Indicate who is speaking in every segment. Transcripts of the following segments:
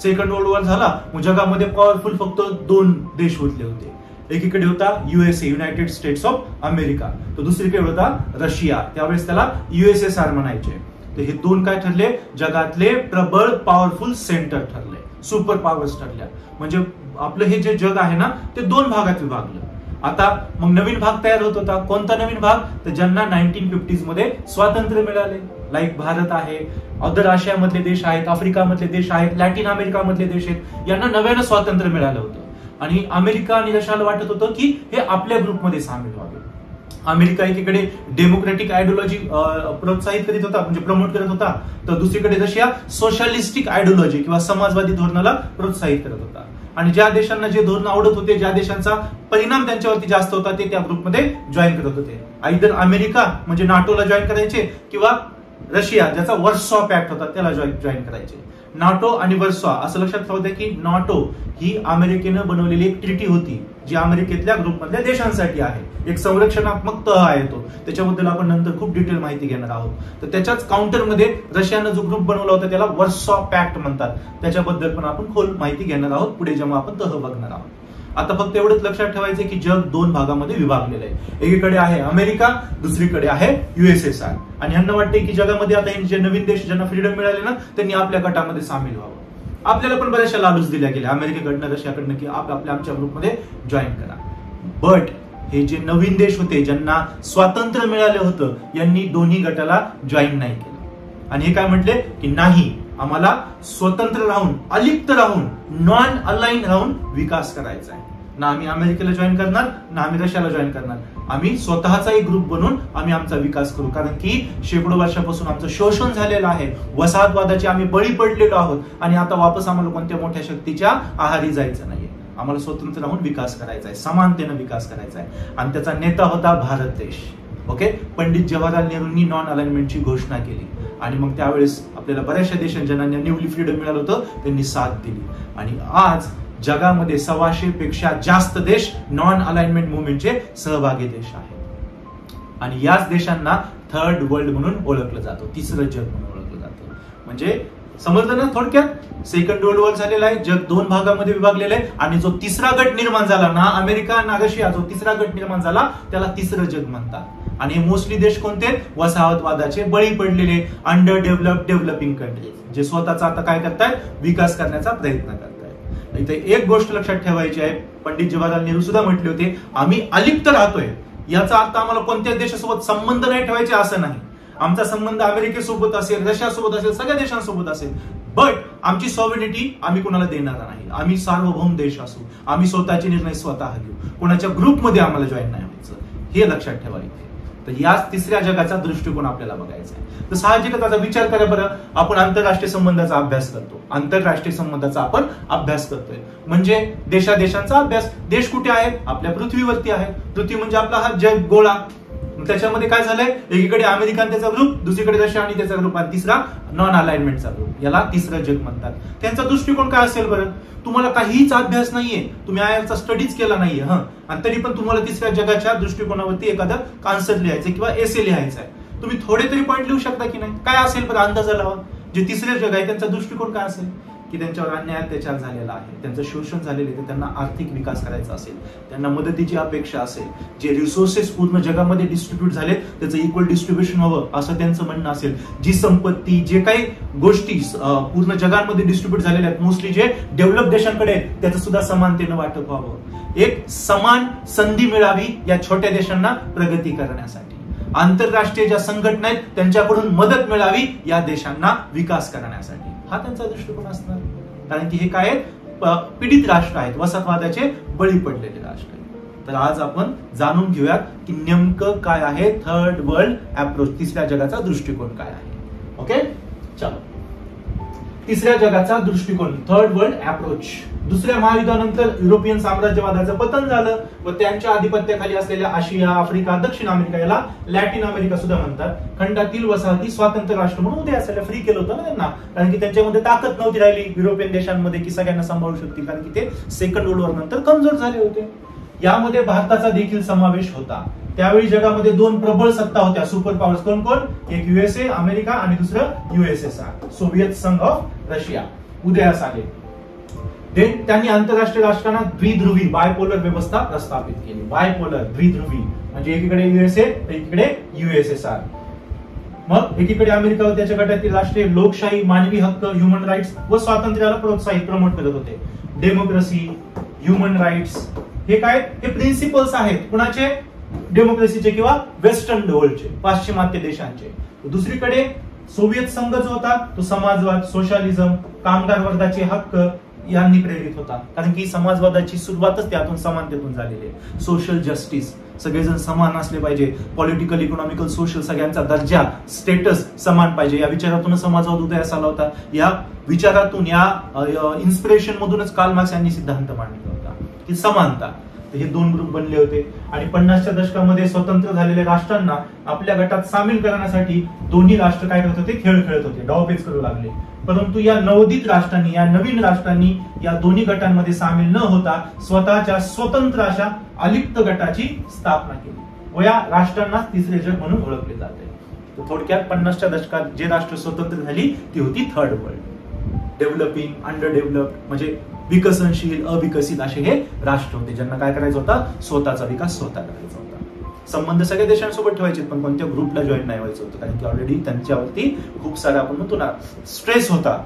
Speaker 1: Second world war झाला, मग जगामध्ये पॉवरफुल फक्त 2 देश उरले होते. एकीकडे होता USA, United states of America, तर दुसरीकडे होता रशिया. त्यावेळेस त्याला USSR म्हणायचे. तर हे 2 काय ठरले, जगातले प्रबळ पॉवरफुल सेंटर ठरले, सुपर पॉवर्स ठरल्या. म्हणजे आपलं हे जे जग आहे ना ते 2 भागात विभागलं. आता मग नवीन भाग तयार होत होता. कोणता नवीन भाग, तर ज्यांना 1950s मध्ये स्वातंत्र्य मिळाले, लाईक भारत आहे, अदर आशियामधले देश आहेत, आफ्रिकामधले देश आहेत, लॅटिन अमेरिका मधले देश आहेत, यांना नव्यानं स्वातंत्र्य मिळालं होतं. आणि अमेरिका आणि रशियाला वाटत होतं की हे आपल्या ग्रुपमध्ये सामील व्हावे. अमेरिका एकीकडे डेमोक्रॅटिक आयडिओलॉजी प्रोत्साहित करीत होता, म्हणजे प्रमोट करत होता, तर दुसरीकडे रशिया सोशलिस्टिक आयडिओलॉजी किंवा समाजवादी धोरणाला प्रोत्साहित करत होता. आणि ज्या देशांना जे धोरण आवडत होते, ज्या देशांचा परिणाम त्यांच्यावरती जास्त होता, ते त्या ग्रुपमध्ये जॉईन करत होते. आयदर अमेरिका म्हणजे नाटोला जॉईन करायचे, किंवा रशिया ज्याचा वर्सॉ पॅक्ट होता त्याला जॉईन करायचे. नाटो आणि वर्सॉ असं लक्षात ठेवते की नाटो ही अमेरिकेनं बनवलेली एक ट्रिटी होती, जी अमेरिकेतल्या ग्रुपमधल्या देशांसाठी आहे. एक संरक्षणात्मक तह आहे तो, त्याच्याबद्दल आपण नंतर खूप डिटेल माहिती घेणार आहोत. तर त्याच्याच काउंटरमध्ये रशियानं जो ग्रुप बनवला होता त्याला वर्सॉ पॅक्ट म्हणतात. त्याच्याबद्दल पण आपण खोल माहिती घेणार आहोत पुढे जेव्हा आपण तह बघणार आहोत. आता फक्त एवढंच लक्षात ठेवायचं की जग 2 भागामध्ये विभागलेलं आहे. एकीकडे आहे अमेरिका, दुसरीकडे आहे USSR. आणि यांना वाटते की जगामध्ये आता जे नवीन देश ज्यांना फ्रीडम मिळाले ना, त्यांनी आपल्या गटामध्ये सामील व्हावं. आपल्याला पण बऱ्याचशा लालूच दिल्या गेल्या अमेरिकेकडनं, रशियाकडनं, की आमच्या ग्रुपमध्ये जॉईन करा. बट हे जे नवीन देश होते ज्यांना स्वातंत्र्य मिळालं होतं, यांनी दोन्ही गटाला जॉईन नाही केलं. आणि हे काय म्हटले की नाही, आम्हाला स्वतंत्र राहून, अलिप्त राहून, नॉन अलाइन राहून विकास करायचा आहे. ना आम्ही अमेरिकेला जॉईन करणार, ना आम्ही रशियाला जॉईन करणार. आम्ही स्वतःचा एक ग्रुप बनवून आम्ही आमचा विकास करू. कारण की शेकडो वर्षापासून आमचं शोषण झालेलं आहे, वसाहतवादाचे आम्ही बळी पडलेलो आहोत, आणि आता वापस आम्हाला कोणत्या मोठ्या शक्तीच्या आहारी जायचं नाहीये. आम्हाला स्वतंत्र राहून विकास करायचा आहे, समानतेनं विकास करायचा आहे. आणि त्याचा नेता होता भारत देश. ओके, पंडित जवाहरलाल नेहरूंनी नॉन अलाइनमेंटची घोषणा केली. आणि मग त्यावेळेस आपल्याला बऱ्याचशा देशांना ज्यांना न्यूली फ्रीडम मिळालं होतं त्यांनी साथ दिली. आणि आज जगामध्ये 125 पेक्षा जास्त देश नॉन अलाइनमेंट मुवमेंटचे सहभागी देश आहेत. आणि याच देशांना थर्ड वर्ल्ड म्हणून ओळखलं जातं, तिसरं जग म्हणून ओळखलं जातं. म्हणजे समजलं ना थोडक्यात, सेकंड वर्ल्ड वॉर झालेला आहे, जग 2 भागामध्ये विभागलेलं आहे. आणि जो तिसरा गट निर्माण झाला ना, अमेरिका ना रशिया, जो तिसरा गट निर्माण झाला त्याला तिसरं जग म्हणतात. आणि मोस्टली देश कोणते, वसाहतवादाचे बळी पडलेले अंडर डेव्हलपिंग कंट्रीज, जे स्वतःचा आता काय करतायत, विकास करण्याचा प्रयत्न करतायत. इथे एक गोष्ट लक्षात ठेवायची आहे, पंडित जवाहरलाल नेहरू सुद्धा म्हटले होते, आम्ही अलिप्त राहतोय. याचा अर्थ आम्हाला कोणत्याच देशासोबत संबंध नाही ठेवायचे असं नाही. आमचा संबंध अमेरिकेसोबत असेल, रशियासोबत असेल, सगळ्या देशांसोबत असेल, बट आमची सॉव्हरेनिटी आम्ही कोणाला देणार नाही. आम्ही सार्वभौम देश असू, आम्ही स्वतःचे निर्णय स्वतः घेऊ, कोणाच्या ग्रुपमध्ये आम्हाला जॉईन नाही व्हायचं, हे लक्षात ठेवायचं. तर याच तिसऱ्या जगाचा दृष्टिकोन आपल्याला बघायचा आहे. तर साहजिकच आता विचार करा बरं, आपण आंतरराष्ट्रीय संबंधाचा अभ्यास करतो, आंतरराष्ट्रीय संबंधाचा आपण अभ्यास करतोय, म्हणजे देशादेशांचा अभ्यास. देश कुठे आहेत, आपल्या पृथ्वीवरती आहेत. पृथ्वी म्हणजे आपला हा जग गोळा. त्याच्यामध्ये काय झालंय, एकीकडे अमेरिका आणि त्याचा ग्रुप, दुसरीकडे रशिया आणि त्याचा ग्रुप, आणि तिसरा नॉन अलाइनमेंटचा ग्रुप, याला तिसरं जग म्हणतात. त्यांचा दृष्टिकोन काय असेल बरं, तुम्हाला काहीच अभ्यास नाहीये, तुम्ही आयएलचा स्टडीज केला नाहीये, आणि तरी पण तुम्हाला तिसऱ्या जगाच्या दृष्टिकोनावरती एखादं कॉन्सेप्ट लिहायचं किंवा एसे लिहायचा आहे. तुम्ही थोडे तरी पॉईंट लिहू शकता की नाही, काय असेल बरं अंदाजा लावा. जे तिसरे जग आहे त्यांचा दृष्टिकोन काय असेल, की त्यांच्यावर अन्याय अत्याचार झालेला आहे, त्यांचं शोषण झालेलं आहे, त्यांना आर्थिक विकास करायचा असेल, त्यांना मदतीची अपेक्षा असेल, जे रिसोर्सेस पूर्ण जगामध्ये डिस्ट्रीब्यूट झाले त्याचं इक्वल डिस्ट्रीब्युशन व्हावं असं त्यांचं म्हणणं असेल, जी संपत्ती, जे काही गोष्टी पूर्ण जगामध्ये डिस्ट्रीब्यूट झालेल्या आहेत, मोस्टली जे डेव्हलप देशांकडे आहेत, त्याचं सुद्धा समानतेनं वाटप व्हावं, एक समान संधी मिळावी या छोट्या देशांना प्रगती करण्यासाठी, आंतरराष्ट्रीय ज्या संघटना आहेत त्यांच्याकडून मदत मिळावी या देशांना विकास करण्यासाठी, हा त्यांचा दृष्टिकोन असणार. कारण की हे काय पीडित राष्ट्र आहेत, वसाहतवादाचे बळी पडलेले राष्ट्र आहेत. तर आज आपण जाणून घेऊयात की नेमकं काय आहे थर्ड वर्ल्ड अप्रोच, तिसऱ्या जगाचा दृष्टिकोन काय आहे. ओके, चलो. तिसऱ्या जगाचा दृष्टिकोन, थर्ड वर्ल्ड अप्रोच. दुसऱ्या महायुद्धानंतर युरोपियन साम्राज्यवादाचं पतन झालं व त्यांच्या आधिपत्याखाली असलेल्या आशिया, आफ्रिका, दक्षिण अमेरिका, याला लॅटिन अमेरिका सुद्धा म्हणतात, खंडातील वसाहती स्वातंत्र्य राष्ट्र म्हणून उदय असायला फ्री केलं होतं ना त्यांना. कारण की त्यांच्यामध्ये ताकद नव्हती राहिली युरोपियन देशांमध्ये की सगळ्यांना सांभाळू शकतील, कारण की ते सेकंड वर्ल्ड वॉर नंतर कमजोर झाले होते. यामध्ये भारताचा देखील समावेश होता. त्यावेळी जगामध्ये 2 प्रबळ सत्ता होत्या, सुपर पॉवर्स. कोण कोण, एक USA अमेरिका आणि दुसरं USSR, सोव्हिएत संघ ऑफ रशिया, उदयास आले. देन त्यांनी आंतरराष्ट्रीय राजकारणात द्विध्रुवी बायपोलर व्यवस्था प्रस्थापित केली. बायपोलर द्विध्रुवी म्हणजे एकीकडे युएसए एकीकडे युएसएसआर. मग एकीकडे अमेरिका व त्याच्या गटातील राष्ट्रीय लोकशाही, मानवी हक्क, ह्युमन राईट्स व स्वातंत्र्याला प्रोत्साहित प्रमोट करत होते. डेमोक्रेसी, ह्युमन राईट्स हे काय, हे प्रिन्सिपल्स आहेत कुणाचे, डेमोक्रेसीचे किंवा वेस्टर्न वर्ल्डचे, पाश्चिमात्य देशांचे. दुसरीकडे सोव्हिएत संघ जो होता तो समाजवाद, सोशलिझम, कामगार वर्गाचे हक्क यांनी प्रेरित होता. कारण की समाजवादाची सुरुवातच त्यातून, समानतेतून झालेली आहे. सोशल जस्टिस, सगळेजण समान असले पाहिजे, पॉलिटिकल, इकॉनॉमिकल, सोशल सगळ्यांचा दर्जा, स्टेटस समान पाहिजे, या विचारातून समाजवाद उदयास आला होता. या विचारातून, या इन्स्पिरेशन मधूनच कार्ल मार्क्स यांनी सिद्धांत मांडला होता की समानता. हे दोन ग्रुप बनले होते आणि 50च्या दशकामध्ये स्वतंत्र झालेल्या राष्ट्रांना आपल्या गटात सामील करण्यासाठी दोन्ही राष्ट्र काय करत होते, खेळ खेळत होते, डावपेच करू लागले. परंतु या नवोदित राष्ट्रांनी, या नवीन राष्ट्रांनी या दोन्ही गटांमध्ये सामील न होता स्वतःच्या स्वतंत्र अशा अलिप्त गटाची स्थापना केली व या राष्ट्रांना तिसरे जग म्हणून ओळखले जाते. तर थोडक्यात 50च्या दशकात जे राष्ट्र स्वतंत्र झाली ती होती third world. Developing, under developed म्हणजे विकसनशील, अविकसित असे हे राष्ट्र होते ज्यांना काय करायचं होता, स्वतःचा विकास स्वतः करायचा होता. संबंध सगळ्या देशांसोबत ठेवायचे पण कोणत्या ग्रुपला जॉईन नाही व्हायचं होतं, कारण की ऑलरेडी त्यांच्यावरती खूप सारा आपण म्हणतो ना स्ट्रेस होता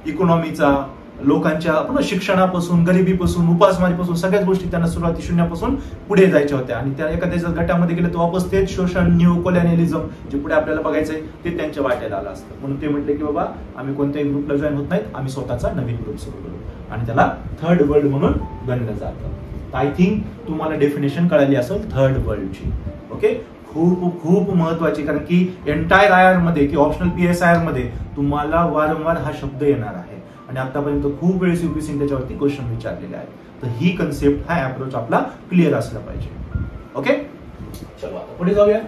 Speaker 1: इकॉनॉमीचा, लोकांच्या शिक्षणापासून, गरिबीपासून, उपासमारीपासून सगळ्याच गोष्टी त्यांना सुरुवाती शून्यापासून पुढे जायच्या होत्या. आणि त्या एखाद्या गटामध्ये गेले तर वापस तेच शोषण, न्यू कोलॅनियलिझम जे पुढे आपल्याला बघायचंय ते त्यांच्या वाट्याला आलं असतं. म्हणून ते म्हटले की बाबा आम्ही कोणत्याही ग्रुपला जॉईन होत नाहीत, आम्ही स्वतःचा नवीन ग्रुप सुरू करू आणि त्याला थर्ड वर्ल्ड म्हणून गणलं जातं. आय थिंक तुम्हाला डेफिनेशन कळाली असेल थर्ड वर्ल्डची. ओके, खूप खूप महत्वाची, कारण की एंटायर आयर मध्ये की ऑप्शनल PSIR मध्ये तुम्हाला वारंवार हा शब्द येणार आहे आणि आतापर्यंत खूप वेळेस UPSC त्याच्यावरती क्वेश्चन विचारलेले आहेत. तर ही कन्सेप्ट, हा अप्रोच आपला क्लिअर असला पाहिजे. ओके, चलो आता पुढे जाऊया.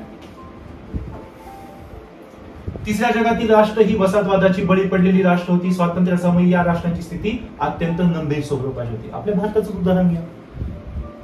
Speaker 1: तिसऱ्या जगातील राष्ट्र ही वसाहतवादाची बळी पडलेली राष्ट्र होती. स्वातंत्र्यासमयी या राष्ट्रांची स्थिती अत्यंत गंभीर स्वरूपाची होती. आपल्या भारताचं उदाहरण घ्या.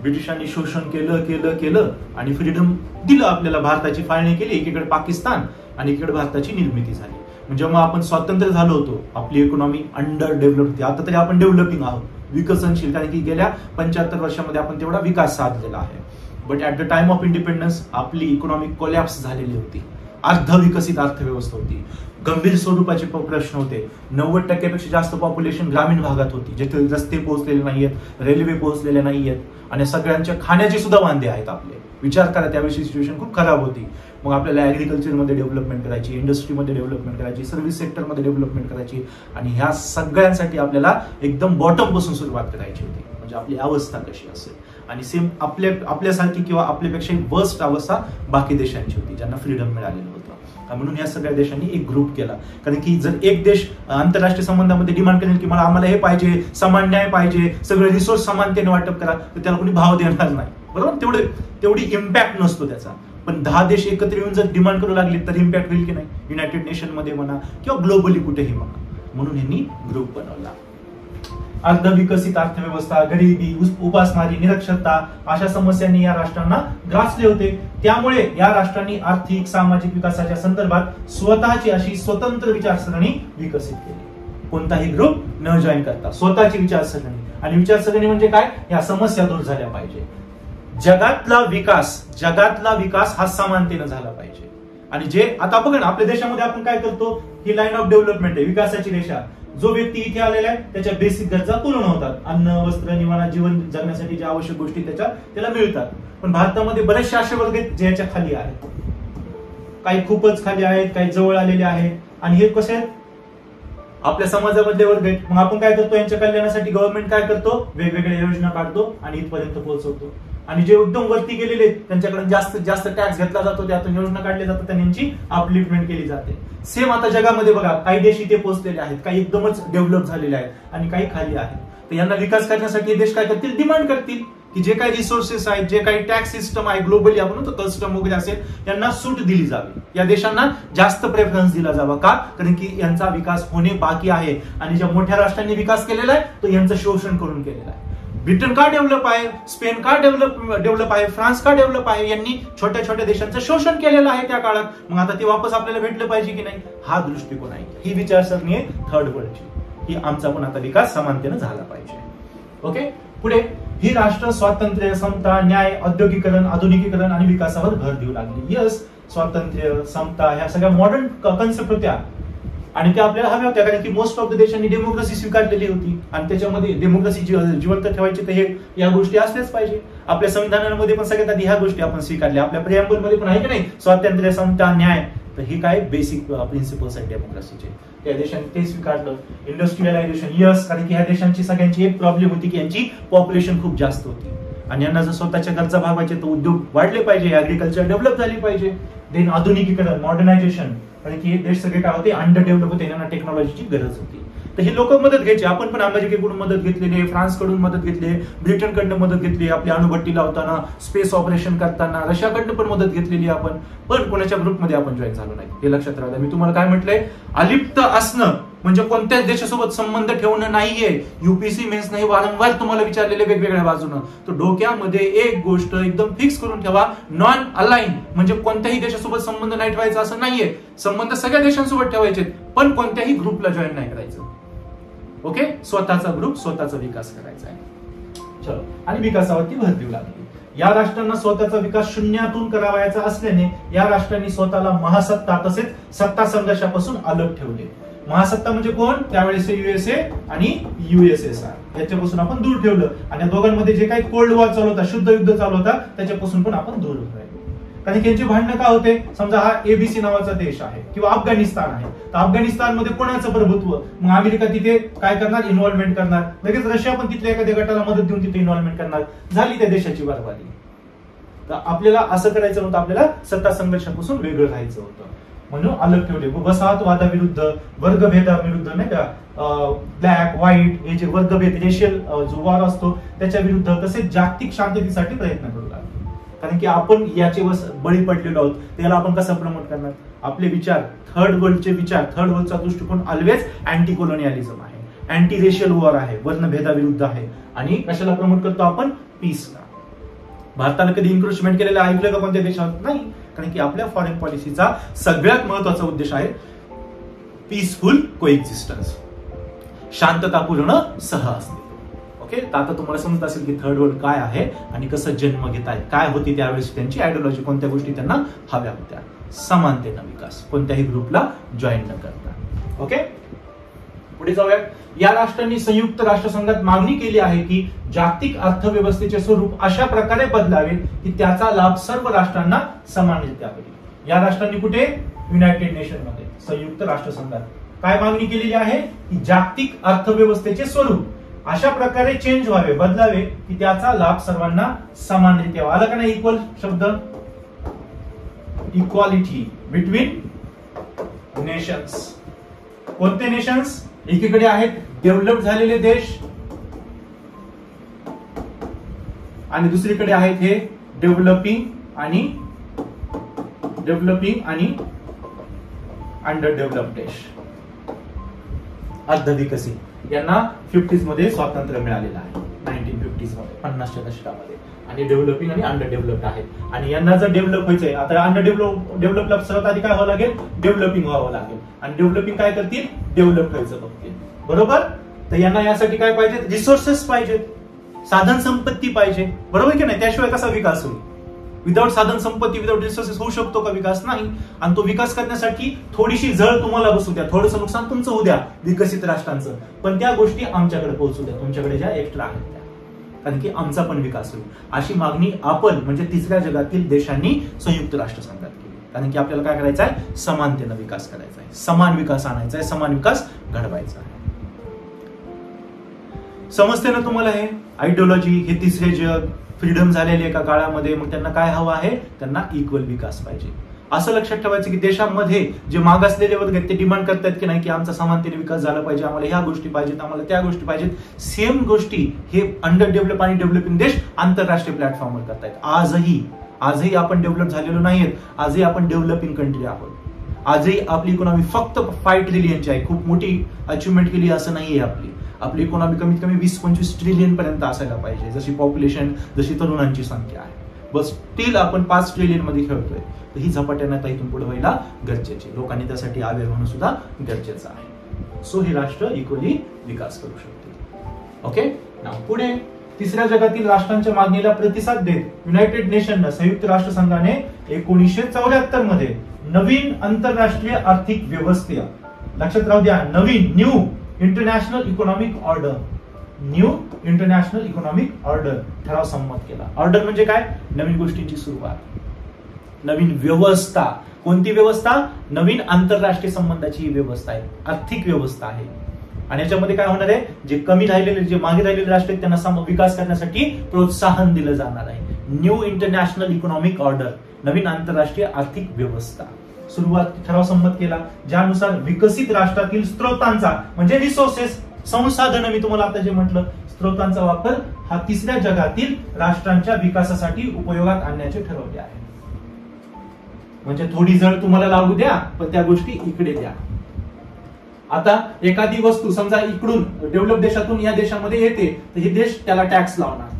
Speaker 1: ब्रिटिशांनी शोषण केलं आणि फ्रीडम दिलं आपल्याला, भारताची फाळणी केली, एकीकडे पाकिस्तान आणि एकीकडे भारताची निर्मिती झाली. जेव्हा आपण स्वातंत्र्य झालो होतो आपली इकॉनॉमी अंडर डेव्हलप होती. आता तरी आपण डेव्हलपिंग आहोत, विकसनशील, कारण की गेल्या 75 वर्षामध्ये आपण तेवढा विकास साधलेला आहे. But at the time of independence आपली इकॉनॉमिक कोलॅप्स झालेली होती, अर्धविकसित अर्थव्यवस्था होती, गंभीर स्वरूपाचे प्रश्न होते. 90% जास्त पॉप्युलेशन ग्रामीण भागात होती, जिथे रस्ते पोहोचलेले नाहीयेत, रेल्वे पोहोचलेले नाहीयेत आणि सगळ्यांच्या खाण्याचे सुद्धा वांदे आहेत. आपले विचार करा, त्यावेळी सिच्युएशन खूप खराब होती. मग आपल्याला ऍग्रिकल्चरमध्ये डेव्हलपमेंट करायची, इंडस्ट्रीमध्ये डेव्हलपमेंट करायची, सर्व्हिस सेक्टरमध्ये डेव्हलपमेंट करायची आणि ह्या सगळ्यांसाठी आपल्याला एकदम बॉटम पासून सुरुवात करायची होती. म्हणजे आपली अवस्था कशी असेल आणि सेम आपल्यासारखी किंवा आपल्यापेक्षा वर्स्ट अवस्था बाकी देशांची होती ज्यांना फ्रीडम मिळालेलं होतं. म्हणून या सगळ्या देशांनी एक ग्रुप केला. कारण की जर एक देश आंतरराष्ट्रीय संबंधामध्ये डिमांड करेल की मला आम्हाला हे पाहिजे, समान न्याय पाहिजे, सगळे रिसोर्स समानतेने वाटप करा, तर त्याला कोणी भाव देणार नाही, बरोबर. तेवढी इम्पॅक्ट नसतो त्याचा. पण 10 देश एकत्र येऊन जर डिमांड करू लागले तर इम्पॅक्ट होईल की नाही, युनायटेड नेशन मध्ये म्हणा किंवा ग्लोबली कुठेही म्हणा. म्हणून यांनी ग्रुप बनवला. अर्धविकसित अर्थव्यवस्था, गरिबी, उपासमारी, निरक्षरता अशा समस्यांनी या राष्ट्रांना ग्रासले होते. त्यामुळे या राष्ट्रांनी आर्थिक, सामाजिक विकासाच्या संदर्भात स्वतःची अशी स्वतंत्र विचारसरणी विकसित केली. कोणताही ग्रुप न जॉईन करता स्वतःची विचारसरणी. आणि विचारसरणी म्हणजे काय, या समस्या दूर झाल्या पाहिजे. जगातला विकास हा समानतेने झाला पाहिजे. आणि जे आता बघा ना आपल्या देशामध्ये आपण काय करतो, ही लाईन ऑफ डेव्हलपमेंट आहे, विकासाची रेषा. जो व्यक्ती इथे आलेला आहे त्याच्या बेसिक गरजा पूर्ण होतात, अन्न, वस्त्र, निवारा, जीवन जगण्यासाठी ज्या आवश्यक गोष्टी त्याला मिळतात. पण भारतामध्ये बरेचसे असे वर्ग आहेत जे याच्या खाली आहेत, काही खूपच खाली आहेत, काही जवळ आलेले आहेत. आणि हे कसे आहेत, आपल्या समाजामधले वर्ग आहेत. मग आपण काय करतो, यांच्या कल्याणासाठी गव्हर्नमेंट काय करतो, वेगवेगळ्या योजना काढतो आणि इथपर्यंत पोहोचवतो. आणि जे एकदम वरती गेलेले आहेत त्यांच्याकडे जास्तीत जास्त टॅक्स घेतला जातो, त्यातून योजना काढल्या जातात, त्यांची अपलिफ्टमेंट केली जाते. सेम आता जगामध्ये बघा, काही देश इथे पोहोचलेले आहेत, काही एकदमच डेव्हलप झालेले आहेत आणि काही खाली आहेत. तर यांना विकास करण्यासाठी हे देश काय करतील, डिमांड करतील की जे काही रिसोर्सेस आहेत, जे काही टॅक्स सिस्टम आहे ग्लोबली, आपण म्हणतो कस्टम वगैरे असेल, यांना सूट दिली जावी, या देशांना जास्त प्रेफरन्स दिला जावा. का, कारण की यांचा विकास होणे बाकी आहे आणि ज्या मोठ्या राष्ट्रांनी विकास केलेला आहे तो यांचं शोषण करून केलेलं आहे. ब्रिटन का डेव्हलप आहे, स्पेन का डेव्हलप आहे, फ्रान्स का डेव्हलप आहे, यांनी छोट्या छोट्या देशांचं शोषण केलेलं आहे त्या काळात. मग आता ते वापस आपल्याला भेटलं पाहिजे की नाही, हा दृष्टिकोन आहे. ही विचारसरणी आहे थर्ड वर्ल्डची, की आमचा पण आता विकास समानतेने झाला पाहिजे. ओके, पुढे ही राष्ट्र स्वातंत्र्य, समता, न्याय, औद्योगिकरण, आधुनिकीकरण आणि विकासावर भर देऊ लागली. यस, स्वातंत्र्य, समता ह्या सगळ्या मॉडर्न कन्सेप्ट होत्या आणि त्या आपल्याला हव्या होत्या, कारण की मोस्ट ऑफ द देशांनी डेमोक्रेसी स्वीकारलेली होती आणि त्याच्यामध्ये डेमोक्रेसी जिवंत ठेवायची तर हे या गोष्टी असल्याच पाहिजे. आपल्या संविधानामध्ये पण सगळ्यात आधी ह्या गोष्टी आपण स्वीकारल्या. आपल्या प्रिअम्बल मध्ये पण आहे की नाही, स्वातंत्र्य, समता, न्याय. तर हे काय बेसिक प्रिन्सिपल्स आहेत डेमोक्रेसीचे. त्या देशांनी ते स्वीकारलं. इंडस्ट्रियलायझेशन, यस, कारण की ह्या देशांची सगळ्यांची एक प्रॉब्लेम होती की यांची पॉप्युलेशन खूप जास्त होती आणि यांना जर स्वतःच्या गरजा भागवायचे तर उद्योग वाढले पाहिजे, ऍग्रिकल्चर डेव्हलप झाली पाहिजे. देन आधुनिकीकरण, मॉडर्नायझेशन, कारण की हे देश सगळे काय होते, अंडर डेव्हलप होते, यांना टेक्नॉलॉजीची गरज होती. तर हे लोक मदत घ्यायचे. आपण पण अमेरिकेकडून मदत घेतलेली आहे, फ्रान्सकडून मदत घेतली, ब्रिटनकडनं मदत घेतली, आपली अणुभट्टी लावताना, स्पेस ऑपरेशन करताना रशियाकडनं पण मदत घेतलेली आपण. पण कोणाच्या ग्रुपमध्ये आपण जॉईन झालो नाही, हे लक्षात राहू द्या. मी तुम्हाला काय म्हटलंय, अलिप्त असणं म्हणजे कोणत्याच देशासोबत संबंध ठेवणं नाहीये. युपीसी मेन्स नाही वारंवार तुम्हाला विचारलेले वेगवेगळ्या बाजूनं. तर डोक्यामध्ये एक गोष्ट एकदम फिक्स करून ठेवा, नॉन अलाइन म्हणजे कोणत्याही देशासोबत संबंध नाही ठेवायचा असं नाहीये. संबंध सगळ्या देशांसोबत ठेवायचे, पण कोणत्याही ग्रुपला जॉईन नाही करायचं. ओके, स्वतःचा ग्रुप, स्वतःचा विकास करायचा आहे. चलो, आणि विकासावरती भर देऊ लागली. या राष्ट्रांना स्वतःचा विकास शून्यातून करावायचा असल्याने या राष्ट्रांनी स्वतःला महासत्ता तसेच सत्ता संघर्षापासून अलग ठेवले. महासत्ता म्हणजे कोण, त्यावेळेस युएसए आणि USSR याच्यापासून आपण दूर ठेवलं आणि या दोघांमध्ये जे काही कोल्ड वॉर चालू होता, शुद्ध युद्ध चालू होता, त्याच्यापासून पण आपण दूर राहिलो. कारण त्यांची भांडणं का होते, समजा हा ABC नावाचा देश आहे किंवा अफगाणिस्तान आहे, तर अफगाणिस्तानमध्ये कोणाचं प्रभुत्व, मग अमेरिका तिथे काय करणार, इन्व्हॉल्वमेंट करणार. लगेच रशिया पण तिथल्या एखाद्या गटाला मदत देऊन तिथे इन्व्हॉल्वमेंट करणार. झाली त्या देशाची बरबादी. तर आपल्याला असं करायचं नव्हतं, आपल्याला सत्ता संघर्षापासून वेगळं राहायचं होतं, म्हणून अलग ठेवले. वसाहतवादाविरुद्ध, वर्गभेदाविरुद्ध, नाही का, ब्लॅक व्हाईट हे जे वर्गभेद, रेशियल जो वार असतो त्याच्या विरुद्ध, तसेच जागतिक शांततेसाठी प्रयत्न करू लागले. कारण की आपण याचे बळी पडलेलो आहोत, त्याला आपण कसं प्रमोट करणार. आपले विचार, थर्ड वर्ल्डचे विचार, थर्ड वर्ल्डचा दृष्टिकोन ऑलवेज अँटी कोलोनियलिझम आहे, अँटी रेशियल वॉर आहे, वर्णभेदाविरुद्ध आहे. आणि कशाला प्रमोट करतो आपण, पीसला. भारताला कधी इन्क्रोचमेंट केलेलं ऐकलं का कोणत्या देशात? नाही. कारण की आपल्या फॉरेन पॉलिसीचा सगळ्यात महत्वाचा उद्देश आहे पीसफुल कोएक्झिस्टन्स, शांततापूर्ण सहअस्तित्व. ओके, तर आता तुम्हाला समजत असेल की थर्ड वर्ल्ड काय आहे आणि कसं जन्म घेत आहे, काय होती त्यावेळेस त्यांची आयडियोलॉजी, कोणत्या गोष्टी त्यांना हव्या होत्या. समानतेनं विकास, कोणत्याही ग्रुपला जॉईन न करता. ओके, पुढे जाऊया. या राष्ट्रांनी संयुक्त राष्ट्रसंघात मागणी केली आहे की जागतिक अर्थव्यवस्थेचे स्वरूप अशा प्रकारे बदलावे की त्याचा लाभ सर्व राष्ट्रांना समानरित्या होईल. या राष्ट्रांनी कुठे, युनायटेड नेशन मध्ये, संयुक्त राष्ट्रसंघात काय मागणी केलेली आहे की जागतिक अर्थव्यवस्थेचे स्वरूप अशा प्रकारे चेंज व्हावे, बदलावे की त्याचा लाभ सर्वांना समानरित्या व्हावा. आला का नाही इक्वल शब्द, इक्वालिटी बिटवीन नेशन्स. कोणते नेशन्स, एकीकडे आहेत डेव्हलप झालेले देश आणि दुसरीकडे आहेत हे डेव्हलपिंग आणि अंडर डेव्हलप देश, अर्धविकसित. यांना 50s मध्ये स्वातंत्र्य मिळालेलं आहे, 1950s मध्ये, 50च्या दशकामध्ये. आणि डेव्हलपिंग आणि अंडर डेव्हलप्ड आहेत. आणि यांना जर डेव्हलप व्हायचंय, आता अंडर डेव्हलपला सर्वात आधी काय व्हावं लागेल, डेव्हलपिंग व्हावं लागेल. आणि डेव्हलपिंग काय करतील, डेव्हलप व्हायचं बघतील. बरोबर. तर यांना यासाठी काय पाहिजे, रिसोर्सेस पाहिजेत, साधन संपत्ती पाहिजे. बरोबर की नाही, त्याशिवाय कसा विकास होईल. विदाउट साधन संपत्ती, विदाउट रिसोर्सेस होऊ शकतो का विकास? नाही. आणि तो विकास करण्यासाठी थोडीशी झळ तुम्हाला बसू द्या, थोडंसं नुकसान तुमचं होऊ द्या विकसित राष्ट्रांचं, पण त्या गोष्टी आमच्याकडे पोहोचू द्या, तुमच्याकडे ज्या एक्स्ट्रा आहेत त्या, कारण की आमचा पण विकास होईल. अशी मागणी आपण म्हणजे तिसऱ्या जगातील देशांनी संयुक्त राष्ट्रसंघात केली. कारण की आपल्याला काय करायचं आहे, समानतेनं विकास करायचा आहे, समान विकास आणायचा आहे, समान विकास घडवायचा आहे. समजते ना तुम्हाला हे आयडियोलॉजी, हे तिसरे जग, फ्रीडम झालेले एका काळामध्ये, मग त्यांना काय हवं आहे, त्यांना इक्वल विकास पाहिजे. असं लक्षात ठेवायचं की देशामध्ये जे मागासलेले वर्ग आहेत ते डिमांड करतात की नाही की आमचा समानतेने विकास झाला पाहिजे, आम्हाला ह्या गोष्टी पाहिजेत, आम्हाला त्या गोष्टी पाहिजेत. सेम गोष्टी हे अंडर डेव्हलप आणि डेव्हलपिंग देश आंतरराष्ट्रीय प्लॅटफॉर्मवर करतायत. आजही आपण डेव्हलप झालेलो नाहीये, आजही आपण डेव्हलपिंग कंट्री आहोत. आजही आपली इकॉनॉमी फक्त 5 ट्रिलियनची आहे. खूप मोठी अचिव्हमेंट केली असं नाहीये. आपली इकॉनॉमी कमीत कमी 20-25 ट्रिलियन पर्यंत असायला पाहिजे, जशी पॉप्युलेशन, जशी तरुणांची संख्या आहे. बस स्टील आपण 5 ट्रिलियन मध्ये खेळतोय. तर ही झपाट्यानं आता इथून पुढे व्हायला गरजेची, लोकांनी त्यासाठी अवेअर होणं सुद्धा गरजेचं आहे. सो हे राष्ट्र इक्वली विकास करू शकते. ओके, पुढे तिसऱ्या जगातील राष्ट्रांच्या मागणीला प्रतिसाद देत युनायटेड नेशननं, संयुक्त राष्ट्रसंघाने 1974 मध्ये नवीन आंतरराष्ट्रीय आर्थिक व्यवस्था, लक्षात राहू द्या, new international economic order, new international economic order ठराव संमत केला. ऑर्डर म्हणजे काय? नवीन गोष्टींची सुरुवात, नवीन व्यवस्था. कोणती व्यवस्था? नवीन आंतरराष्ट्रीय संबंधाची ही व्यवस्था आहे, आर्थिक व्यवस्था आहे. आणि याच्यामध्ये काय होणार आहे? जे कमी राहिलेले, जे मागे राहिलेले राष्ट्र आहेत त्यांना विकास करण्यासाठी प्रोत्साहन दिलं जाणार आहे. न्यू इंटरनॅशनल इकॉनॉमिक ऑर्डर, नवीन आंतरराष्ट्रीय आर्थिक व्यवस्था. सुरुवात ठराव संमत केला ज्यानुसार विकसित राष्ट्रातील स्त्रोतांचा म्हणजे रिसोर्सेस, संसाधन, मी तुम्हाला आता जे म्हटलं, स्त्रोतांचा वापर हा तिसऱ्या जगातील राष्ट्रांच्या विकासासाठी उपयोगात आणण्याचे ठरवले आहे. म्हणजे थोडी जड तुम्हाला लागू द्या, पण त्या गोष्टी इकडे द्या. आता एखादी वस्तू समजा इकडून डेव्हलप देशातून या देशामध्ये येते, तर हे देश त्याला टॅक्स लावणार,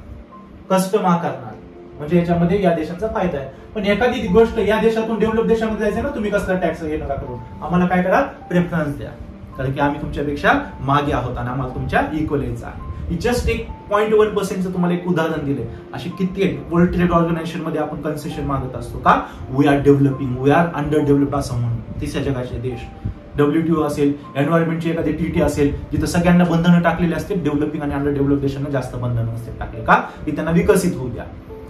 Speaker 1: कस्टम आकारणार, म्हणजे याच्यामध्ये या देशाचा फायदा आहे. पण एखादी गोष्ट या देशातून डेव्हलप देशामध्ये जायचं ना, तुम्ही कसला टॅक्स हे नका करू, आम्हाला काय करा, प्रेफरन्स द्या, कारण की आम्ही तुमच्यापेक्षा मागे आहोत आणि आम्हाला तुमच्या इक्वल यायचं आहे. जस्ट एक 0.1% तुम्हाला एक उदाहरण दिले. अशी किती वर्ल्ड ट्रेड ऑर्गनायझेशन मध्ये आपण कन्सेशन मागत असतो का? We are developing, we are underdeveloped असं म्हणून तिसऱ्या जगाचे देश. WTO असेल, एन्व्हायरमेंटची एखादी TT असेल, जिथं सगळ्यांना बंधनं टाकलेली असतील, डेव्हलपिंग आणि अंडर डेव्हलप देशांना जास्त बंधनं असतील टाकले का? की त्यांना विकसित होऊ द्या.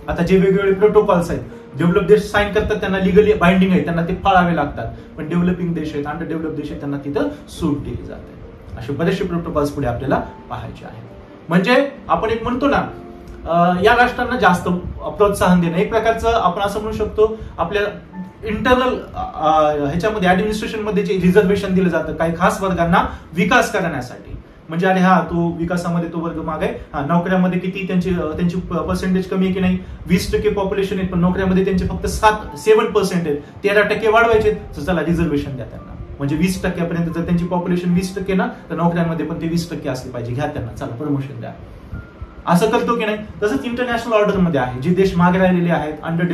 Speaker 1: आता जे वेगवेगळे प्रोटोकॉल्स आहेत, डेव्हलप देश साईन करतात त्यांना लिगली बाइंडिंग आहे, त्यांना ते पाळावे लागतात. पण डेव्हलपिंग देश आहेत, अंडर डेव्हलप देश आहेत, त्यांना तिथं सूट दिली जाते. असे बरेचसे प्रोटोकॉल्स पुढे आपल्याला पाहायचे आहेत. म्हणजे आपण एक म्हणतो ना, या राष्ट्रांना जास्त प्रोत्साहन देणं, एक प्रकारचं आपण असं म्हणू शकतो, आपल्या इंटरनल ह्याच्यामध्ये ऍडमिनिस्ट्रेशन मध्ये जे रिझर्वेशन दिलं जातं काही खास वर्गांना विकास करण्यासाठी. म्हणजे अरे हा, तो विकासामध्ये तो वर्ग मागे, नोकऱ्यामध्ये किती त्यांची पर्सेंटेज कमी आहे की नाही, 20% पॉप्युलेशन आहे, पण नोकऱ्यामध्ये त्यांचे फक्त 7% आहेत, 13% वाढवायचे, तर चला रिझर्वेशन द्या त्यांना. म्हणजे 20% जर त्यांची पॉप्युलेशन 20% ना, तर नोकऱ्यांमध्ये पण ते 20% असले पाहिजे, घ्या त्यांना, चला प्रमोशन द्या. असं करतो की नाही? तसंच इंटरनॅशनल ऑर्डर मध्ये आहे, जे देश मागे राहिलेले आहेत, अंडर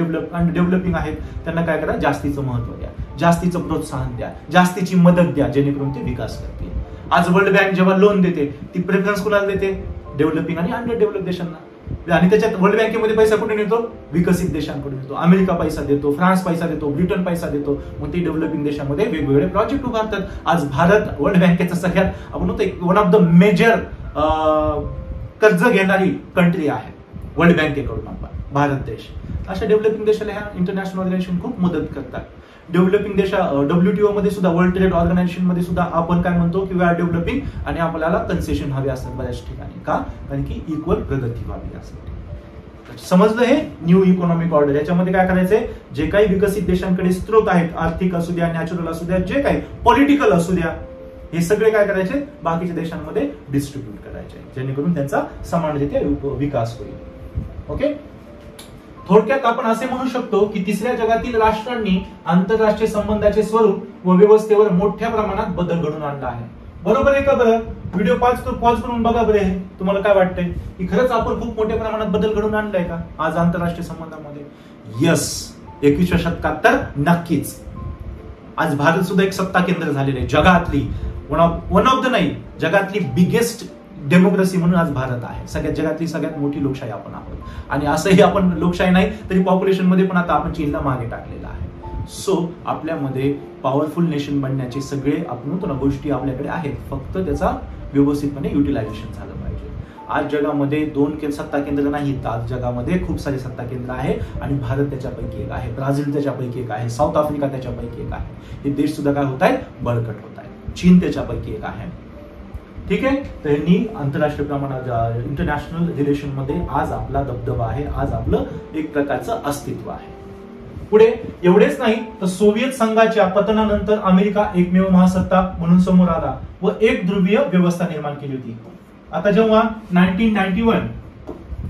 Speaker 1: डेव्हलपिंग आहेत, त्यांना काय करा, जास्तीचं महत्व द्या, जास्तीचं प्रोत्साहन द्या, जास्तीची मदत द्या, जेणेकरून ते विकास करतील. आज वर्ल्ड बँक जेव्हा लोन देते, ती प्रेफरन्स कुणाला देते? डेव्हलपिंग आणि अंडर डेव्हलप देशांना. आणि त्याच्यात वर्ल्ड बँकेमध्ये पैसा कुठून येतो? विकसित देशांकडून येतो. अमेरिका पैसा देतो, फ्रान्स पैसा देतो, ब्रिटन पैसा देतो, मग ते डेव्हलपिंग देशांमध्ये वेगवेगळे प्रोजेक्ट उभारतात. आज भारत वर्ल्ड बँकेचा सगळ्यात आपण म्हणतो वन ऑफ द मेजर कर्ज घेणारी कंट्री आहे वर्ल्ड बँकेकडून आपण, भारत देश. अशा डेव्हलपिंग देशाला ह्या इंटरनॅशनल ऑर्गनायझेशन खूप मदत करतात. डेव्हलपिंग देशा WTO मध्ये सुद्धा, वर्ल्ड ट्रेड ऑर्गनायझेशन मध्ये सुद्धा आपण काय म्हणतो की वी आर डेव्हलपिंग, आणि आपल्याला कन्सेशन हवे असतात बऱ्याच ठिकाणी. का? कारण की इक्वल प्रगती व्हावी यासाठी. समजलं हे न्यू इकॉनॉमिक ऑर्डर. याच्यामध्ये काय करायचंय, जे काही विकसित देशांकडे स्त्रोत आहेत, आर्थिक असू द्या, नॅचरल असू द्या, जे काही पॉलिटिकल असू द्या, हे सगळे काय करायचे, बाकीच्या देशांमध्ये डिस्ट्रीब्यूट करायचे, जेणेकरून त्यांचा समानरित्या विकास होईल. ओके, थोडक्यात आपण असे म्हणू शकतो की तिसऱ्या जगातील राष्ट्रांनी आंतरराष्ट्रीय संबंधाचे स्वरूप व व्यवस्थेवर मोठ्या प्रमाणात बदल घडवून आणला आहे. बरोबर आहे का? बरं, व्हिडिओ पॉज करून बघा बरे, तुम्हाला काय वाटतंय की खरंच आपण खूप मोठ्या प्रमाणात बदल घडवून आणलाय का आज आंतरराष्ट्रीय संबंधामध्ये? यस, 21व्या शतकात तर नक्कीच. आज भारत सुद्धा एक सत्ता केंद्र झालेलं आहे, जगातली वन ऑफ द नाही, जगातली बिगेस्ट डेमोक्रेसी म्हणून आज भारत आहे. जगातली सगळ्यात मोठी लोकशाही आपण आहोत. आणि असंही आपण लोकशाही नाही तरी पॉप्युलेशन मध्ये पण आता आपण चीनला मागे टाकलेला आहे. सो आपल्यामध्ये पॉवरफुल नेशन बनण्याचे सगळे आपण म्हणतो ना गोष्टी आपल्याकडे आहेत, फक्त त्याचा व्यवस्थितपणे युटिलायझेशन झालं पाहिजे. आज जगामध्ये 2 सत्ता केंद्र नाहीत, आज जगामध्ये खूप सारे सत्ता केंद्र आहे आणि भारत त्याच्यापैकी एक आहे, ब्राझील त्याच्यापैकी एक आहे, साऊथ आफ्रिका त्याच्यापैकी एक आहे. हे देश सुद्धा काय होत आहेत, बळकट होत आहेत. चीन त्याच्यापैकी एक आहे. ठीक आहे, तर यांनी आंतरराष्ट्रीय प्रमाणात इंटरनॅशनल रिलेशन मध्ये आज आपला दबदबा आहे, आज आपलं एक प्रकारचं अस्तित्व आहे. पुढे एवढेच नाही तर सोव्हिएत संघाच्या पतनानंतर अमेरिका एकमेव महासत्ता म्हणून समोर आला व एक ध्रुवीय व्यवस्था निर्माण केली होती. आता जेव्हा 1991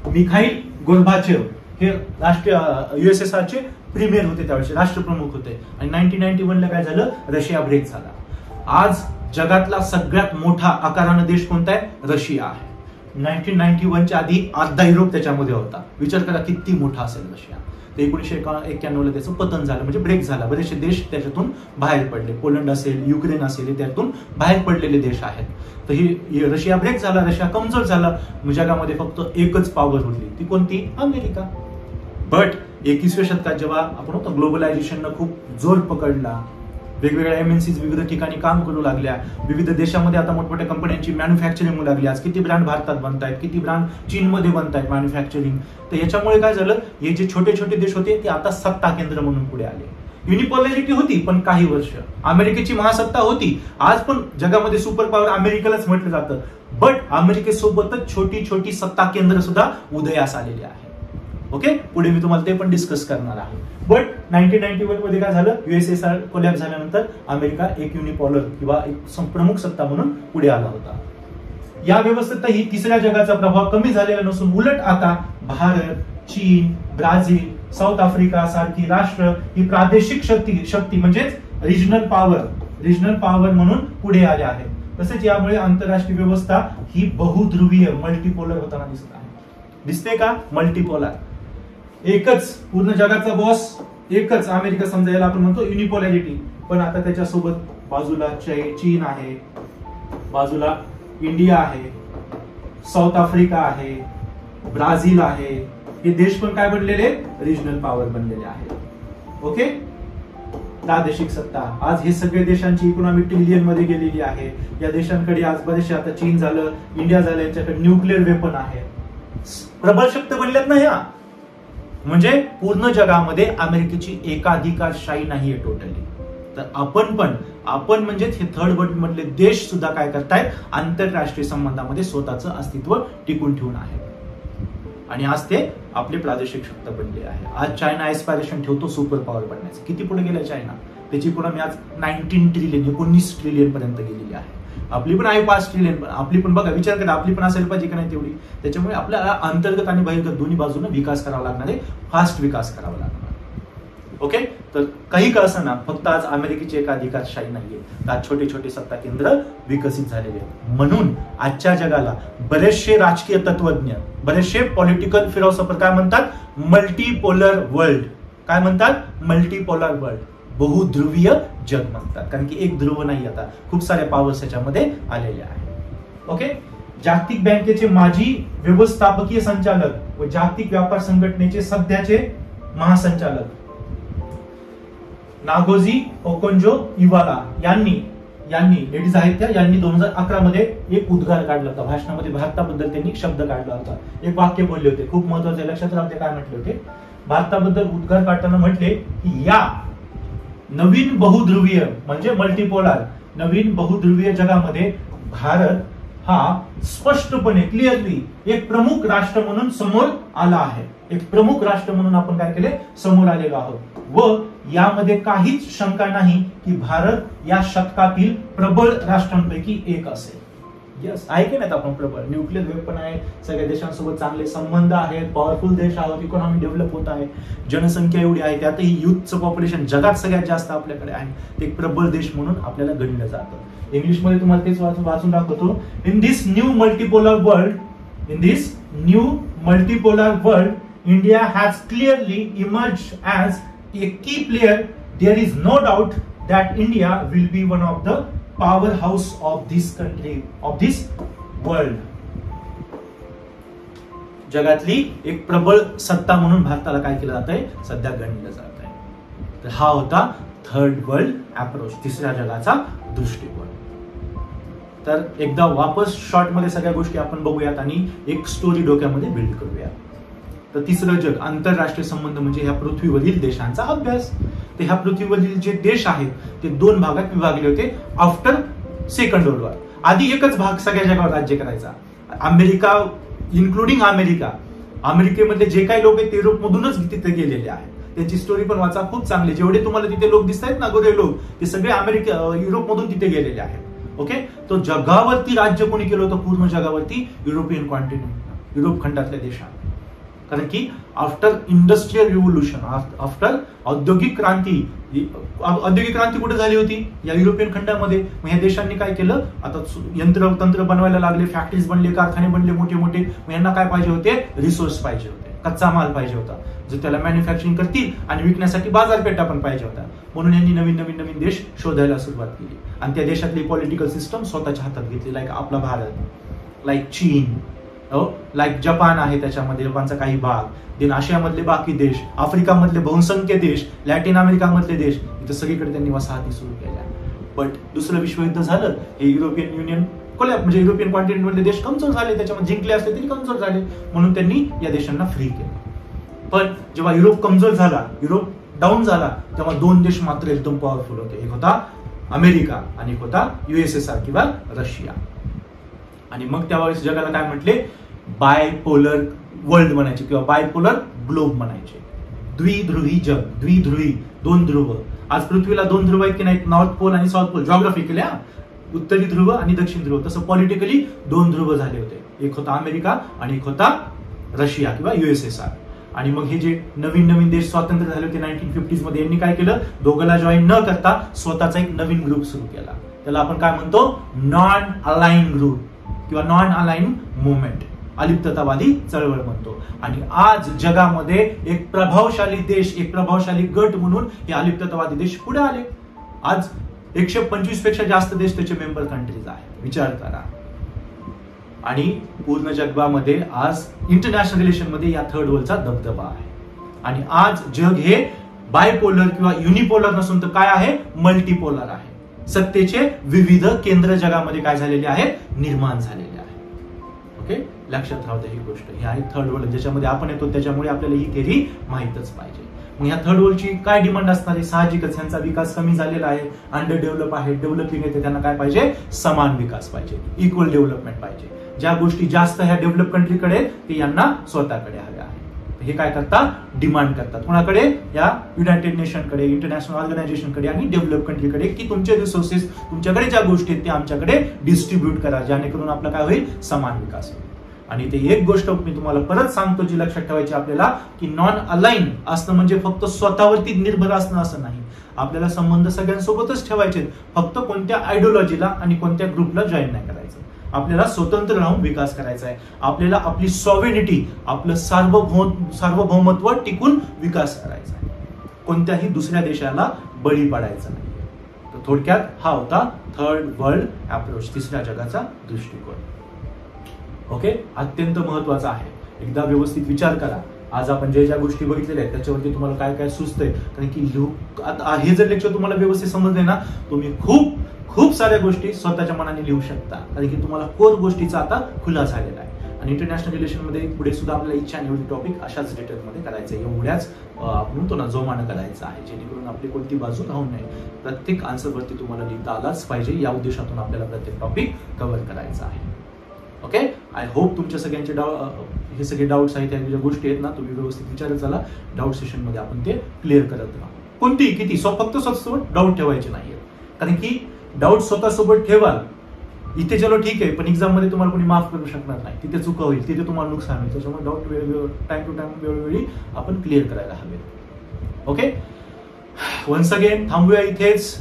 Speaker 1: मिखाईल गोर्बाचेव हे राष्ट्रीय USSR चे प्रीमियर होते, त्यावेळेस राष्ट्रप्रमुख होते, आणि 1991 ला काय झालं, रशिया ब्रेक झाला. आज जगातला सगळ्यात मोठा आकारानं देश कोणता आहे? रशिया आहे. 1991च्या आधी अर्धा युरोप त्याच्यामध्ये होता. विचार करा किती मोठा असेल रशिया. तर 1991 ला त्याचं पतन झालं, म्हणजे ब्रेक झाला. बरेचसे देश त्याच्यातून बाहेर पडले. पोलंड असेल, युक्रेन असेल, हे त्यातून बाहेर पडलेले देश आहेत. तर ही रशिया ब्रेक झाला, रशिया कमजोर झाला. जगामध्ये फक्त एकच पॉवर उरली, ती कोणती? अमेरिका. बट 21व्या शतकात जेव्हा आपण होतो ग्लोबलायझेशननं खूप जोर पकडला, वेगवेगळ्या एमएनसीज विविध ठिकाणी काम करू लागल्या, विविध देशामध्ये आता मोठमोठ्या कंपन्यांची मॅन्युफॅक्चरिंग होऊ लागली. आज किती ब्रँड भारतात बनतायत, किती ब्रँड चीनमध्ये बनतायत मॅन्युफॅक्चरिंग. तर याच्यामुळे काय झालं, हे जे छोटे छोटे देश होते ते आता सत्ता केंद्र म्हणून पुढे आले. युनिपोलॅरिटी होती पण काही वर्ष, अमेरिकेची महासत्ता होती. आज पण जगामध्ये सुपर पॉवर अमेरिकेलाच म्हटलं जातं. बट अमेरिकेसोबतच छोटी छोटी सत्ता केंद्र सुद्धा उदयास आलेली आहे. ओके, पुढे मी तुम्हाला ते पण डिस्कस करणार आहे. बट 1991 मध्ये काय झालं, युएसएसआर कोलॅप्स झाल्यानंतर अमेरिका एक युनिपोलर किंवा एक प्रमुख सत्ता म्हणून पुढे आला होता. या व्यवस्थेतही तिसऱ्या जगाचा प्रभाव कमी झालेला नसून उलट आता भारत, चीन, ब्राझील, साऊथ आफ्रिका सारखी राष्ट्र ही प्रादेशिक शक्ती म्हणजेच रिजनल पॉवर म्हणून पुढे आले आहेत. तसेच यामुळे आंतरराष्ट्रीय व्यवस्था ही बहुध्रुवीय मल्टीपोलर होताना दिसत आहे. दिसते का? मल्टीपोलर, एकच पूर्ण जगाचा बॉस एकच अमेरिका, समजा याला आपण म्हणतो युनिपोलॅरिटी. पण आता त्याच्यासोबत बाजूला चीन आहे, बाजूला इंडिया आहे, साऊथ आफ्रिका आहे, ब्राझील आहे. हे देश पण काय बनलेले? रिजनल पॉवर बनलेले आहेत. ओके, प्रादेशिक सत्ता. आज हे सगळे देशांची इकॉनॉमी ट्रिलियन मध्ये गेलेली आहे. या देशांकडे आज बरेचसे, आता चीन झालं, इंडिया झालं, यांच्याकडे न्यूक्लिअर वेपन आहे. प्रबळ शक्ती बनल्यात ना ह्या. म्हणजे पूर्ण जगामध्ये अमेरिकेची एकाधिकारशाही नाहीये टोटली. तर आपण म्हणजे हे थर्ड वर्ल्ड मधले देश सुद्धा काय करतायत, आंतरराष्ट्रीय संबंधामध्ये स्वतःचं अस्तित्व टिकून ठेवून आहे. आणि आज ते आपले प्रादेशिक शक्ती बनले आहे. आज चायना एस्पायरेशन ठेवतो सुपर पॉवर बनण्याचं. किती पुढे गेलाय चायना? त्याची इकॉनॉमी आज 19 ट्रिलियन पर्यंत गेलेली आहे. आपली पण आहे 5 ट्रिलियन. आपली पण बघा, विचार करा, आपली पण असेल पाहिजे का नाही तेवढी. त्याच्यामुळे आपल्याला अंतर्गत आणि बाह्यगत दोन्ही बाजूने विकास करावा लागणार आहे, फास्ट विकास करावा लागणार. ओके, तर काही का असं ना, फक्त आज अमेरिकेची एकाधिकारशाही नाहीये, आज छोटे छोटे सत्ता केंद्र विकसित झालेले आहेत. म्हणून आजच्या जगाला बरेचसे राजकीय तत्वज्ञ, बरेचसे पॉलिटिकल फिलॉसॉफर काय म्हणतात? Multipolar world. काय म्हणतात? मल्टीपोलर वर्ल्ड, बहुध्रुवीय जग म्हणतात. कारण की एक ध्रुव नाही, आता खूप साऱ्या पॉवर्स याच्यामध्ये आलेले आहेत. ओके, जागतिक बँकेचे माजी व्यवस्थापकीय संचालक व जागतिक व्यापार संघटनेचे सध्याचे महासंचालक नागोजी ओकोंजो इवाला यांनी लेडीज आहेत त्या, यांनी 2011 मध्ये एक उद्गार काढला होता. भाषणामध्ये भारताबद्दल त्यांनी शब्द काढला होता, एक वाक्य बोलले होते, खूप महत्वाचे, लक्षात राहते. काय म्हटले होते? भारताबद्दल उद्गार काढताना म्हटले की या नवीन बहुध्रुवीय म्हणजे मल्टीपोलर नवीन बहुध्रुवीय जगामध्ये भारत हा स्पष्टपणे क्लिअरली एक प्रमुख राष्ट्र म्हणून समोर आला आहे. एक प्रमुख राष्ट्र म्हणून आपण काय केले? समोर आलेलो आहोत. व यामध्ये काहीच शंका नाही की भारत या शतकातील प्रबळ राष्ट्रांपैकी एक असेल. यस, आहे की नाही आपण प्रबळ? न्यूक्लिअर वेपन आहे, सगळ्या देशांसोबत चांगले संबंध आहेत, पॉवरफुल देश आहोत, इकॉनॉमी डेव्हलप होत आहे, जनसंख्या एवढी आहे, त्यातही युथचं पॉप्युलेशन जगात सगळ्यात जास्त आपल्याकडे आहे. ते एक प्रबळ देश म्हणून आपल्याला गणलं जातं. इंग्लिशमध्ये तुम्हाला तेच वाचून दाखवतो. In this new multipolar world India has clearly emerged as a key player. There is no doubt that India will be one of the powerhouse of this country, of this world. जगातली एक प्रबळ सत्ता म्हणून भारताला काय केलं जात आहे? सध्या गणलं जात आहे. तर हा होता थर्ड वर्ल्ड अप्रोच, तिसऱ्या जगाचा दृष्टिकोन. तर एकदा वापस शॉर्ट मध्ये सगळ्या गोष्टी आपण बघूयात आणि एक स्टोरी डोक्यामध्ये बिल्ड करूयात. तर तिसरं जग, आंतरराष्ट्रीय संबंध म्हणजे ह्या पृथ्वीवरील देशांचा अभ्यास. तर ह्या पृथ्वीवरील जे देश आहेत ते 2 भागात विभागले होते आफ्टर सेकंड वर्ल्ड वॉर. आधी एकच भाग सगळ्या जगावर राज्य करायचा, अमेरिका, इन्क्लुडिंग अमेरिकेमधले जे काही लोक आहेत ते युरोपमधूनच तिथे गेलेले आहेत. त्यांची स्टोरी पण वाचा, खूप चांगली. जेवढे तुम्हाला तिथे लोक दिसत आहेत ना, गोरे लोक, ते सगळे युरोपमधून तिथे गेलेले आहेत. ओके, तो जगावरती राज्य कोणी केलं होतं? पूर्ण जगावरती युरोपियन कॉन्टिनेंट, युरोप खंडातल्या देशात. कारण की आफ्टर इंडस्ट्रियल रिव्होल्युशन, आफ्टर औद्योगिक क्रांती कुठे झाली होती? या युरोपियन खंडामध्ये. मग ह्या देशांनी काय केलं? आता तंत्र बनवायला लागले, फॅक्टरीज बनले, कारखाने बनले मोठे मोठे. मग यांना काय पाहिजे होते? रिसोर्स पाहिजे होते, कच्चा माल पाहिजे होता, जो त्याला मॅन्युफॅक्चरिंग करतील आणि विकण्यासाठी बाजारपेठा पण पाहिजे होता. म्हणून यांनी नवीन देश शोधायला सुरुवात केली आणि त्या देशातली पॉलिटिकल सिस्टम स्वतःच्या हातात घेतली. लाईक आपला भारत, लाईक चीन, लाईक जपान आहे, त्याच्यामध्ये जपानचा काही भाग, देन आशियामधले बाकी देश, आफ्रिकामधले बहुसंख्य देश, लॅटिन अमेरिकामधले देश, इथं सगळीकडे त्यांनी वसाहती सुरू केल्या. बट दुसरं विश्वयुद्ध झालं, हे युरोपियन युनियन म्हणजे युरोपियन कॉन्टिनेंट मधले देश कमजोर झाले, त्याच्यामध्ये जिंकले असले तरी कमजोर झाले, म्हणून त्यांनी या देशांना फ्री केलं. पण जेव्हा युरोप कमजोर झाला, युरोप डाऊन झाला, तेव्हा दोन देश मात्र एकदम पॉवरफुल होते. एक होता अमेरिका आणि एक होता USSR किंवा रशिया. आणि मग त्यावेळेस जगाला काय म्हटले? बायपोलर वर्ल्ड म्हणायचे किंवा बायपोलर ग्लोब म्हणायचे. द्विध्रुवी जग, द्विध्रुवी, दोन ध्रुव. आज पृथ्वीला दोन ध्रुव आहेत की नाहीत? नॉर्थ पोल आणि साऊथ पोल. जॉग्राफिकली उत्तरी ध्रुव आणि दक्षिण ध्रुव. तसं पॉलिटिकली दोन ध्रुव झाले होते. एक होता अमेरिका आणि एक होता रशिया किंवा USSR. आणि मग हे जे नवीन देश स्वातंत्र्य झाले होते 1950s मध्ये, यांनी काय केलं? दोघांना जॉईन न करता स्वतःचा एक नवीन ग्रुप सुरू केला. त्याला आपण काय म्हणतो? नॉन अलाइन ग्रुप किंवा नॉन अलाइन मुवमेंट, अलिप्ततावादी चळवळ म्हणतो. आणि आज जगामध्ये एक प्रभावशाली देश, एक प्रभावशाली गट म्हणून हे अलिप्ततावादी देश पुढे आले. आज 125 पेक्षा जास्त देश त्याचे मेंबर कंट्रीज आहेत. विचार करा. आणि पूर्ण जगामध्ये आज इंटरनॅशनल रिलेशन मध्ये या थर्ड वर्ल्डचा दबदबा आहे. आणि आज जग हे बायपोलर किंवा युनिपोलर नसून तर काय आहे? मल्टीपोलर आहे. सत्तेचे विविध केंद्र जगामध्ये काय झालेले आहेत? निर्माण झालेले आहेत. ओके, लक्षात राहू द्या ही गोष्ट. ही आहे थर्ड वर्ल्ड, ज्याच्यामध्ये आपण येतो, त्याच्यामुळे आपल्याला ही थेरी माहितच पाहिजे. मग ह्या थर्ड वर्ल्डची काय डिमांड असणार आहे? साहजिकच यांचा विकास कमी झालेला आहे, अंडर डेव्हलप आहे, डेव्हलपिंग आहे, त्यांना काय पाहिजे? समान विकास पाहिजे, इक्वल डेव्हलपमेंट पाहिजे. ज्या गोष्टी जास्त ह्या डेव्हलप कंट्रीकडे, ते यांना स्वतःकडे हव्या आहेत. हे काय करतात? डिमांड करतात. कोणाकडे? या युनायटेड नेशनकडे, इंटरनॅशनल ऑर्गनायझेशनकडे आणि डेव्हलप कंट्रीकडे, की तुमचे रिसोर्सेस, तुमच्याकडे ज्या गोष्टी आहेत, ते आमच्याकडे डिस्ट्रीब्यूट करा, जेणेकरून आपला काय होईल? समान विकास होईल. आणि ते एक गोष्ट मी तुम्हाला परत सांगतो जी लक्षात ठेवायची आपल्याला, की नॉन अलाइन असणं म्हणजे फक्त स्वतःवरती निर्भर असणं असं नाही. आपल्याला संबंध सगळ्यांसोबतच ठेवायचे, फक्त कोणत्या आयडिओलॉजीला आणि कोणत्या ग्रुपला जॉईन नाही करायचं. आपल्याला स्वतंत्र राहून विकास करायचा आहे. आपल्याला आपली सॉव्हेनिटी, आपलं सार्वभौमत्व टिकून विकास करायचा आहे. कोणत्याही दुसऱ्या देशाला बळी पडायचं नाही. तर थोडक्यात हा होता थर्ड वर्ल्ड अप्रोच, तिसऱ्या जगाचा दृष्टिकोन. ओके, अत्यंत महत्वाचा आहे. एकदा व्यवस्थित विचार करा. आज आपण ज्या गोष्टी बघितलेल्या आहेत त्याच्यावरती तुम्हाला काय काय सुचतंय? कारण की हे जर लेक्चर तुम्हाला व्यवस्थित समजले ना, तुम्ही खूप साऱ्या गोष्टी स्वतःच्या मनाने लिहू शकता. कारण की तुम्हाला कोर गोष्टीचा आता खुला झालेला आहे. आणि इंटरनॅशनल रिलेशन मध्ये पुढे सुद्धा आपल्याला इच्छा एवढी टॉपिक अशाच डिटेलमध्ये करायचं आहे, एवढ्याच आपण म्हणतो ना जोमानं करायचं आहे, जेणेकरून आपली कोणती बाजू राहून नाही. प्रत्येक आन्सरवरती तुम्हाला लिहिता आलाच पाहिजे. या उद्देशातून आपल्याला प्रत्येक टॉपिक कव्हर करायचा आहे. ओके, आय होप तुमच्या सगळ्यांचे हे सगळे डाऊट्स आहेत, त्या गोष्टी आहेत ना, तुम्ही व्यवस्थित विचारत चला. डाऊट सेशन मध्ये आपण ते क्लिअर करत राहा. कोणती किती फक्त स्वतःसोबत डाऊट ठेवायचे नाहीये. कारण की डाऊट स्वतःसोबत ठेवाल, इथे चलो ठीक आहे, पण एक्झाम मध्ये तुम्हाला कोणी माफ करू शकणार नाही. तिथे चुका होईल, तिथे तुम्हाला नुकसान होईल. त्याच्यामुळे डाऊट टाइम टू टाइम वेळोवेळी आपण क्लिअर करायला हवे. ओके, वन्स अगेन थांबूया इथेच.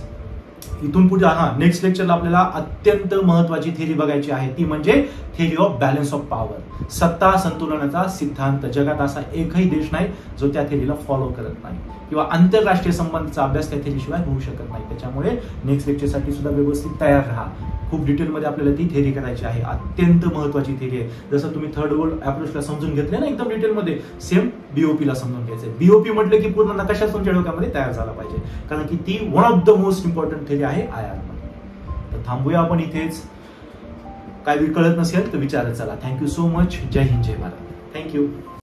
Speaker 1: इथून पुढे नेक्स्ट लेक्चरला आपल्याला अत्यंत महत्वाची थेरी बघायची आहे, ती म्हणजे theory of balance of power, सत्ता संतुलनाचा सिद्धांत. जगात असा एकही देश नाही जो त्या थेरीला फॉलो करत नाही, किंवा आंतरराष्ट्रीय संबंधाचा अभ्यास त्या थेरीशिवाय होऊ शकत नाही. त्याच्यामुळे नेक्स्ट लेक्चरसाठी सुद्धा व्यवस्थित तयार राहा. खूप डिटेलमध्ये आपल्याला ती थेरी करायची आहे. अत्यंत महत्वाची थेरी आहे. जसं तुम्ही थर्ड वर्ल्ड अप्रोचला समजून घेतले ना एकदम डिटेलमध्ये, सेम बीओपीला समजून घ्यायचंय. बीओपी म्हटलं की पूर्ण नकाशा तुमच्या डोक्यामध्ये तयार झाला पाहिजे, कारण की ती one of the most important theory आहे IR मध्ये. तर थांबूया आपण इथेच. काय कळत नसेल तर विचारत चला. Thank you so much. जय हिंद, जय भारत. थँक्यू.